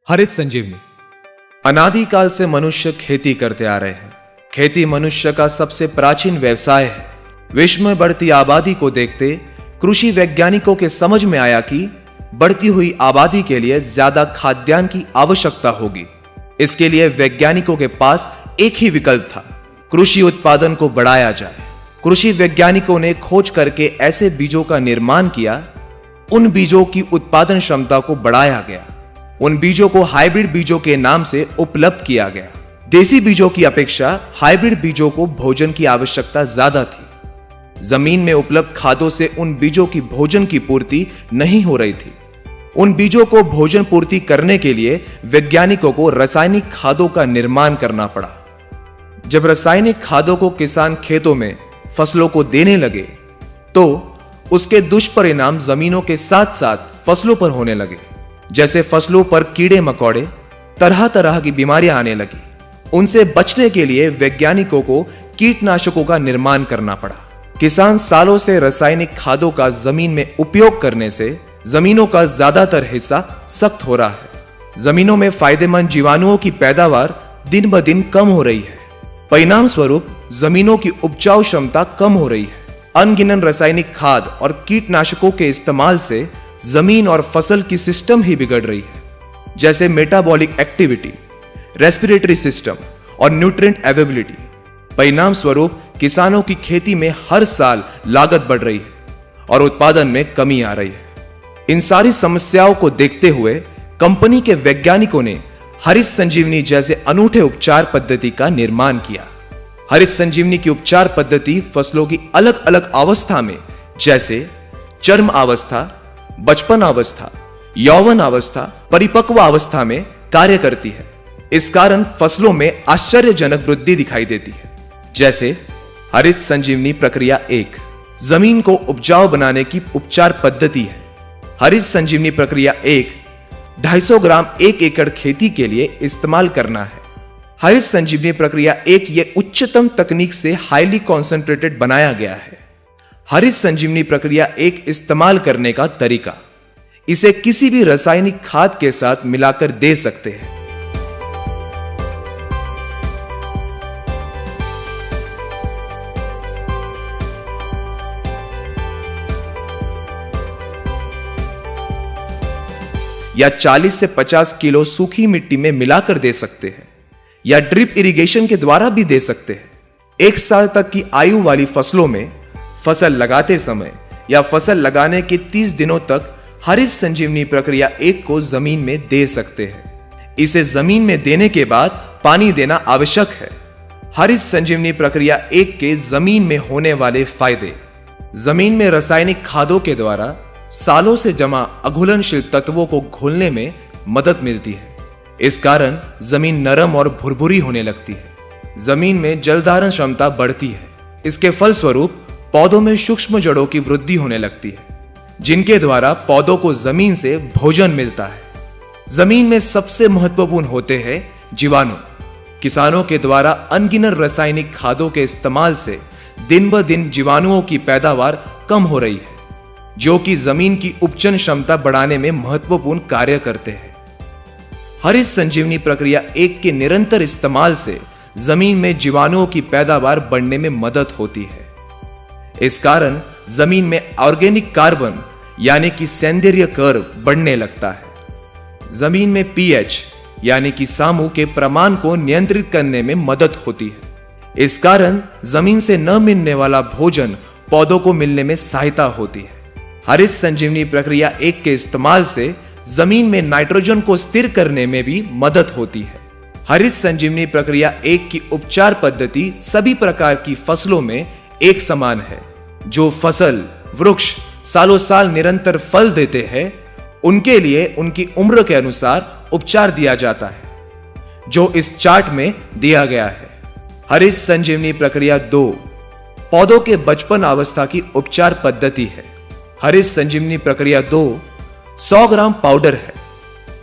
हरित संजीवनी। अनादिकाल से मनुष्य खेती करते आ रहे हैं। खेती मनुष्य का सबसे प्राचीन व्यवसाय है। विश्व में बढ़ती आबादी को देखते कृषि वैज्ञानिकों के समझ में आया कि बढ़ती हुई आबादी के लिए ज्यादा खाद्यान्न की आवश्यकता होगी। इसके लिए वैज्ञानिकों के पास एक ही विकल्प था, कृषि उत्पादन को बढ़ाया जाए। कृषि वैज्ञानिकों ने खोज करके ऐसे बीजों का निर्माण किया, उन बीजों की उत्पादन क्षमता को बढ़ाया गया। उन बीजों को हाइब्रिड बीजों के नाम से उपलब्ध किया गया। देसी बीजों की अपेक्षा हाइब्रिड बीजों को भोजन की आवश्यकता ज्यादा थी। जमीन में उपलब्ध खादों से उन बीजों की भोजन की पूर्ति नहीं हो रही थी। उन बीजों को भोजन पूर्ति करने के लिए वैज्ञानिकों को रासायनिक खादों का निर्माण करना पड़ा। जब रासायनिक खादों को किसान खेतों में फसलों को देने लगे तो उसके दुष्परिणाम जमीनों के साथ साथ फसलों पर होने लगे। जैसे फसलों पर कीड़े मकोड़े, तरह तरह की बीमारियां आने लगी। उनसे बचने के लिए वैज्ञानिकों को कीटनाशकों का निर्माण करना पड़ा। किसान सालों से रासायनिक खादों का जमीन में उपयोग करने से जमीनों का ज्यादातर हिस्सा सख्त हो रहा है। जमीनों में फायदेमंद जीवाणुओं की पैदावार दिन ब दिन कम हो रही है। परिणाम स्वरूप जमीनों की उपजाऊ क्षमता कम हो रही है। अनगिनत रासायनिक खाद और कीटनाशकों के इस्तेमाल से जमीन और फसल की सिस्टम ही बिगड़ रही है, जैसे मेटाबॉलिक एक्टिविटी, रेस्पिरेटरी सिस्टम और न्यूट्रिएंट अवेलेबिलिटी। परिणाम स्वरूप किसानों की खेती में हर साल लागत बढ़ रही है और उत्पादन में कमी आ रही है। इन सारी समस्याओं को देखते हुए कंपनी के वैज्ञानिकों ने हरित संजीवनी जैसे अनूठे उपचार पद्धति का निर्माण किया। हरित संजीवनी की उपचार पद्धति फसलों की अलग अलग अवस्था में, जैसे चरम अवस्था, बचपन अवस्था, यौवन अवस्था, परिपक्व अवस्था में कार्य करती है। इस कारण फसलों में आश्चर्यजनक वृद्धि दिखाई देती है। जैसे हरित संजीवनी प्रक्रिया 1 जमीन को उपजाऊ बनाने की उपचार पद्धति है। हरित संजीवनी प्रक्रिया 1 250 ग्राम 1 एकड़ खेती के लिए इस्तेमाल करना है। हरित संजीवनी प्रक्रिया 1 ये उच्चतम तकनीक से हाईली कॉन्सेंट्रेटेड बनाया गया है। हरित संजीवनी प्रक्रिया 1 इस्तेमाल करने का तरीका, इसे किसी भी रासायनिक खाद के साथ मिलाकर दे सकते हैं। या 40 से 50 किलो सूखी मिट्टी में मिलाकर दे सकते हैं, या ड्रिप इरिगेशन के द्वारा भी दे सकते हैं। 1 साल तक की आयु वाली फसलों में फसल लगाते समय या फसल लगाने के 30 दिनों तक हरित संजीवनी प्रक्रिया 1 को जमीन में दे सकते हैं। इसे जमीन में देने के बाद पानी देना आवश्यक है। हरित संजीवनी प्रक्रिया 1 के जमीन में होने वाले फायदे, जमीन में रासायनिक खादों के द्वारा सालों से जमा अघुलनशील तत्वों को घोलने में मदद मिलती है। इस कारण जमीन नरम और भुरभुरी होने लगती है। जमीन में जलधारण क्षमता बढ़ती है। इसके फलस्वरूप पौधों में सूक्ष्म जड़ों की वृद्धि होने लगती है, जिनके द्वारा पौधों को जमीन से भोजन मिलता है। जमीन में सबसे महत्वपूर्ण होते हैं जीवाणु। किसानों के द्वारा अनगिनत रासायनिक खादों के इस्तेमाल से दिन ब दिन जीवाणुओं की पैदावार कम हो रही है, जो कि जमीन की उपजन क्षमता बढ़ाने में महत्वपूर्ण कार्य करते हैं। हरित संजीवनी प्रक्रिया 1 के निरंतर इस्तेमाल से जमीन में जीवाणुओं की पैदावार बढ़ने में मदद होती है। इस कारण जमीन में ऑर्गेनिक कार्बन यानी कि सौंदर्य कर्व बढ़ने लगता है। जमीन में पीएच यानी कि सामू के प्रमाण को नियंत्रित करने में मदद होती है। इस कारण जमीन से न मिलने वाला भोजन पौधों को मिलने में सहायता होती है। हरित संजीवनी प्रक्रिया 1 के इस्तेमाल से जमीन में नाइट्रोजन को स्थिर करने में भी मदद होती है। हरित संजीवनी प्रक्रिया 1 की उपचार पद्धति सभी प्रकार की फसलों में एक समान है। जो फसल वृक्ष सालों साल निरंतर फल देते हैं, उनके लिए उनकी उम्र के अनुसार उपचार दिया जाता है, जो इस चार्ट में दिया गया है। हरित संजीवनी प्रक्रिया 2 पौधों के बचपन अवस्था की उपचार पद्धति है। हरित संजीवनी प्रक्रिया 2 100 ग्राम पाउडर है,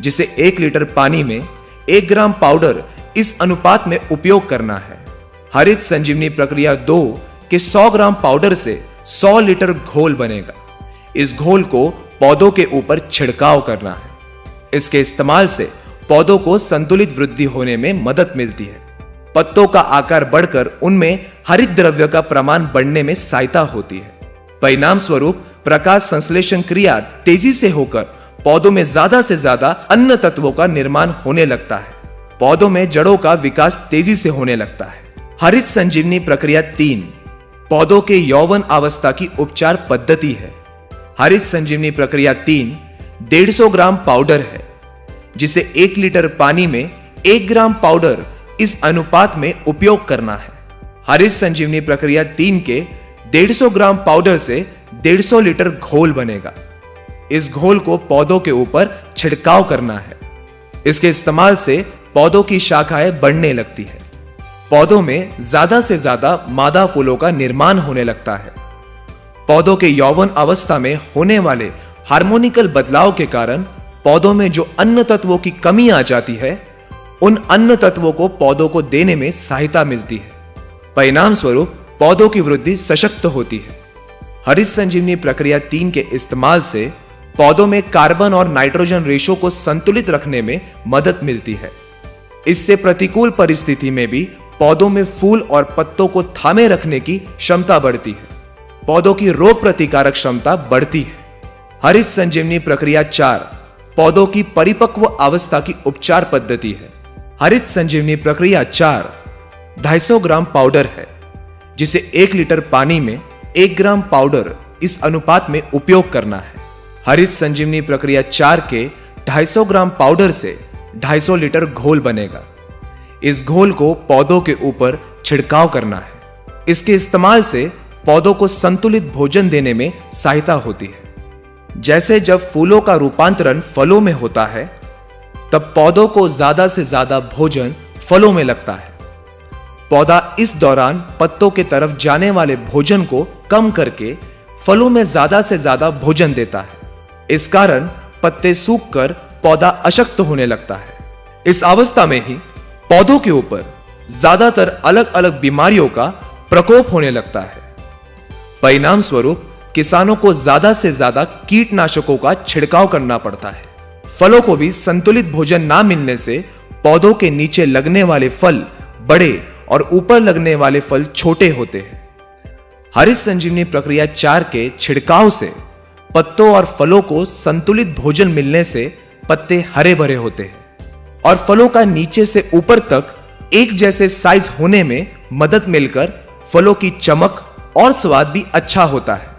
जिसे 1 लीटर पानी में 1 ग्राम पाउडर इस अनुपात में उपयोग करना है। हरित संजीवनी प्रक्रिया 2 के 100 ग्राम पाउडर से 100 लीटर घोल बनेगा। इस घोल को पौधों के ऊपर छिड़काव करना है। इसके इस्तेमाल से पौधों को संतुलित वृद्धि होने में मदद मिलती है। पत्तों का आकार बढ़कर उनमें हरित द्रव्य का प्रमाण बढ़ने में सहायता होती है। परिणाम स्वरूप प्रकाश संश्लेषण क्रिया तेजी से होकर पौधों में ज्यादा से ज्यादा अन्य तत्वों का निर्माण होने लगता है। पौधों में जड़ों का विकास तेजी से होने लगता है। हरित संजीवनी प्रक्रिया 3 पौधों के यौवन अवस्था की उपचार पद्धति है। हरित संजीवनी प्रक्रिया 3 150 ग्राम पाउडर है, जिसे 1 लीटर पानी में 1 ग्राम पाउडर इस अनुपात में उपयोग करना है। हरित संजीवनी प्रक्रिया 3 के 150 ग्राम पाउडर से 150 लीटर घोल बनेगा। इस घोल को पौधों के ऊपर छिड़काव करना है। इसके इस्तेमाल से पौधों की शाखाएं बढ़ने लगती है। पौधों में ज्यादा से ज्यादा मादा फूलों का निर्माण होने लगता है। पौधों के यौवन अवस्था में होने वाले हार्मोनिकल बदलाव के कारण पौधों में जो अन्य तत्वों की कमी आ जाती है, उन अन्य तत्वों को पौधों को देने में सहायता मिलती है। परिणाम स्वरूप पौधों की वृद्धि सशक्त होती है। हरित संजीवनी प्रक्रिया 3 के इस्तेमाल से पौधों में कार्बन और नाइट्रोजन रेशो को संतुलित रखने में मदद मिलती है। इससे प्रतिकूल परिस्थिति में भी पौधों में फूल और पत्तों को थामे रखने की क्षमता बढ़ती है। पौधों की रोग प्रतिकारक क्षमता बढ़ती है। हरित संजीवनी प्रक्रिया 4 पौधों की परिपक्व अवस्था की उपचार पद्धति है। हरित संजीवनी प्रक्रिया 4 250 ग्राम पाउडर है, जिसे 1 लीटर पानी में 1 ग्राम पाउडर इस अनुपात में उपयोग करना है। हरित संजीवनी प्रक्रिया 4 के 250 ग्राम पाउडर से 250 लीटर घोल बनेगा। इस घोल को पौधों के ऊपर छिड़काव करना है। इसके इस्तेमाल से पौधों को संतुलित भोजन देने में सहायता होती है। जैसे जब फूलों का रूपांतरण फलों में होता है, तब पौधों को ज्यादा से ज्यादा भोजन फलों में लगता है। पौधा इस दौरान पत्तों के तरफ जाने वाले भोजन को कम करके फलों में ज्यादा से ज्यादा भोजन देता है। इस कारण पत्ते सूखकर पौधा अशक्त होने लगता है। इस अवस्था में ही पौधों के ऊपर ज्यादातर अलग अलग बीमारियों का प्रकोप होने लगता है। परिणाम स्वरूप किसानों को ज्यादा से ज्यादा कीटनाशकों का छिड़काव करना पड़ता है। फलों को भी संतुलित भोजन ना मिलने से पौधों के नीचे लगने वाले फल बड़े और ऊपर लगने वाले फल छोटे होते हैं। हरित संजीवनी प्रक्रिया 4 के छिड़काव से पत्तों और फलों को संतुलित भोजन मिलने से पत्ते हरे भरे होते हैं और फलों का नीचे से ऊपर तक एक जैसे साइज होने में मदद मिलकर फलों की चमक और स्वाद भी अच्छा होता है।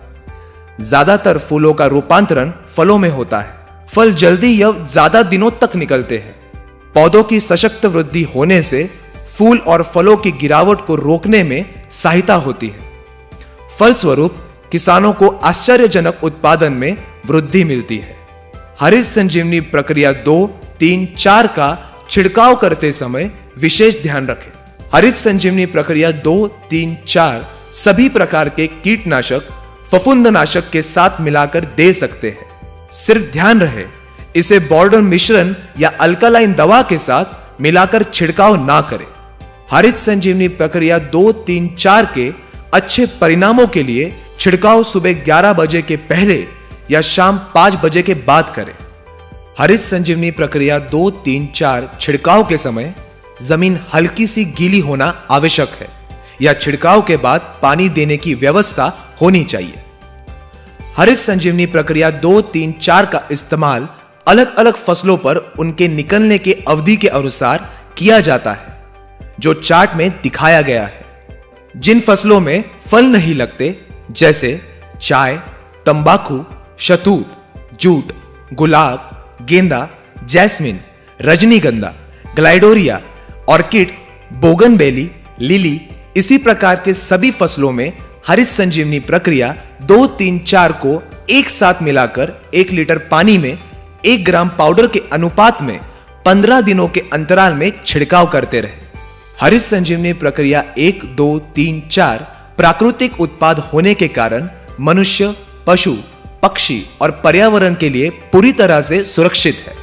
ज्यादातर फूलों का रूपांतरण फलों में होता है। फल जल्दी या ज्यादा दिनों तक निकलते हैं। पौधों की सशक्त वृद्धि होने से फूल और फलों की गिरावट को रोकने में सहायता होती है। फलस्वरूप किसानों को आश्चर्यजनक उत्पादन में वृद्धि मिलती है। हरित संजीवनी प्रक्रिया 2, 3, 4 का छिड़काव करते समय विशेष ध्यान रखें। हरित संजीवनी प्रक्रिया 2, 3, 4 सभी प्रकार के कीटनाशक फफूंदनाशक के साथ मिलाकर दे सकते हैं। सिर्फ ध्यान रहे इसे बॉर्डर मिश्रण या अल्कलाइन दवा के साथ मिलाकर छिड़काव ना करें। हरित संजीवनी प्रक्रिया 2, 3, 4 के अच्छे परिणामों के लिए छिड़काव सुबह 11 बजे के पहले या शाम 5 बजे के बाद करें। हरित संजीवनी प्रक्रिया 2, 3, 4 छिड़काव के समय जमीन हल्की सी गीली होना आवश्यक है या छिड़काव के बाद पानी देने की व्यवस्था होनी चाहिए। हरित संजीवनी प्रक्रिया 2, 3, 4 का इस्तेमाल अलग अलग फसलों पर उनके निकलने के अवधि के अनुसार किया जाता है, जो चार्ट में दिखाया गया है। जिन फसलों में फल नहीं लगते, जैसे चाय, तंबाकू, शहतूत, जूट, गुलाब, गेंदा, जैस्मिन, रजनीगंधा, ग्लाइडोरिया, ऑर्किड, बोगनवेली, लिली, इसी प्रकार के सभी फसलों में हरित संजीवनी प्रक्रिया 2, 3, 4 को एक साथ मिलाकर 1 लीटर पानी में 1 ग्राम पाउडर के अनुपात में 15 दिनों के अंतराल में छिड़काव करते रहे। हरित संजीवनी प्रक्रिया 1, 2, 3, 4 प्राकृतिक उत्पाद होने के कारण मनुष्य, पशु, पक्षी और पर्यावरण के लिए पूरी तरह से सुरक्षित है।